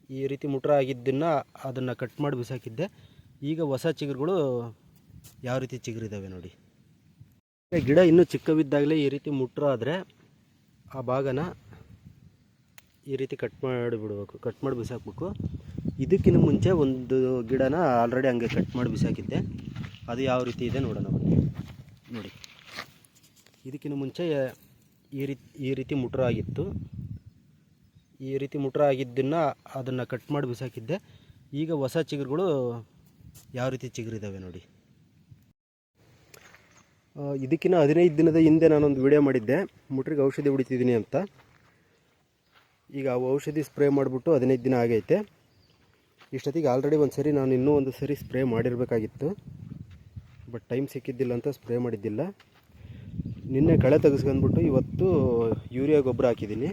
ಈ ರೀತಿ ಮುಟ್ರ ಆಗಿದ್ದನ್ನು ಅದನ್ನು ಕಟ್ ಮಾಡಿ ಬಿಸಾಕಿದ್ದೆ. ಈಗ ಹೊಸ ಚಿಗುರುಗಳು ಯಾವ ರೀತಿ ಚಿಗುರಿದ್ದಾವೆ ನೋಡಿ. ಗಿಡ ಇನ್ನೂ ಚಿಕ್ಕವಿದ್ದಾಗಲೇ ಈ ರೀತಿ ಮುಟ್ರ ಆದರೆ ಆ ಭಾಗನ ಈ ರೀತಿ ಕಟ್ ಮಾಡಿಬಿಡ್ಬೇಕು, ಕಟ್ ಮಾಡಿ ಬಿಸಾಕಬೇಕು. ಇದಕ್ಕಿಂತ ಮುಂಚೆ ಒಂದು ಗಿಡನ ಆಲ್ರೆಡಿ ಹಂಗೆ ಕಟ್ ಮಾಡಿ ಬಿಸಾಕಿದ್ದೆ. ಅದು ಯಾವ ರೀತಿ ಇದೆ ನೋಡೋಣ ಬನ್ನಿ. ನೋಡಿ, ಇದಕ್ಕಿಂತ ಮುಂಚೆ ಈ ರೀತಿ ಮುಟ್ರ ಆಗಿತ್ತು. ಈ ರೀತಿ ಮುಟ್ರ ಆಗಿದ್ದನ್ನು ಅದನ್ನು ಕಟ್ ಮಾಡಿ ಬಿಸಾಕಿದ್ದೆ. ಈಗ ಹೊಸ ಚಿಗುರುಗಳು ಯಾವ ರೀತಿ ಚಿಗುರಿದ್ದಾವೆ ನೋಡಿ. ಇದಕ್ಕಿಂತ 15 ದಿನದ ಹಿಂದೆ ನಾನೊಂದು ವಿಡಿಯೋ ಮಾಡಿದ್ದೆ, ಮುಟ್ರಿಗೆ ಔಷಧಿ ಹೊಡಿತಿದ್ದೀನಿ ಅಂತ. ಈಗ ಆ ಔಷಧಿ ಸ್ಪ್ರೇ ಮಾಡಿಬಿಟ್ಟು 15 ದಿನ ಆಗೈತೆ. ಇಷ್ಟೊತ್ತಿಗೆ ಆಲ್ರೆಡಿ ಒಂದು ಸರಿ ನಾನು ಇನ್ನೂ ಒಂದು ಸರಿ ಸ್ಪ್ರೇ ಮಾಡಿರಬೇಕಾಗಿತ್ತು, ಬಟ್ ಟೈಮ್ ಸಿಕ್ಕಿದ್ದಿಲ್ಲ ಅಂತ ಸ್ಪ್ರೇ ಮಾಡಿದ್ದಿಲ್ಲ. ನಿನ್ನೆ ಕಳೆ ತೆಗೆಸ್ಕೊಂಡ್ಬಿಟ್ಟು ಇವತ್ತು ಯೂರಿಯಾ ಗೊಬ್ಬರ ಹಾಕಿದ್ದೀನಿ.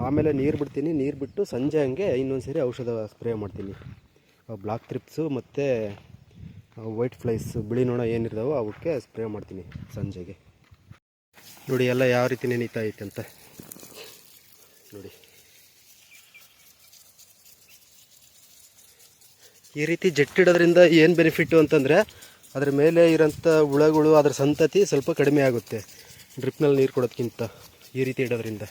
ಆಮೇಲೆ ನೀರು ಬಿಡ್ತೀನಿ. ನೀರು ಬಿಟ್ಟು ಸಂಜೆ ಹಂಗೆ ಇನ್ನೊಂದು ಸರಿ ಔಷಧ ಸ್ಪ್ರೇ ಮಾಡ್ತೀನಿ. ಬ್ಲಾಕ್ ಥ್ರಿಪ್ಸು ಮತ್ತು ವೈಟ್ ಫ್ಲೈಸ್, ಬಿಳಿ ನೊಣ ಏನಿರ್ತಾವೋ ಅವಕ್ಕೆ ಸ್ಪ್ರೇ ಮಾಡ್ತೀನಿ ಸಂಜೆಗೆ. ನೋಡಿ ಎಲ್ಲ ಯಾವ ರೀತಿ ನೆನೀತಾ ಐತೆ ಅಂತ ನೋಡಿ. ಈ ರೀತಿ ಜಟ್ಟಿಡೋದ್ರಿಂದ ಏನು ಬೆನಿಫಿಟ್ಟು ಅಂತಂದರೆ ಅದ್ರ ಮೇಲೆ ಇರೋಂಥ ಹುಳಗಳು, ಅದರ ಸಂತತಿ ಸ್ವಲ್ಪ ಕಡಿಮೆ ಆಗುತ್ತೆ ಡ್ರಿಪ್ನಲ್ಲಿ ನೀರು ಕೊಡೋದಕ್ಕಿಂತ ಈ ರೀತಿ ಇಡೋದ್ರಿಂದ.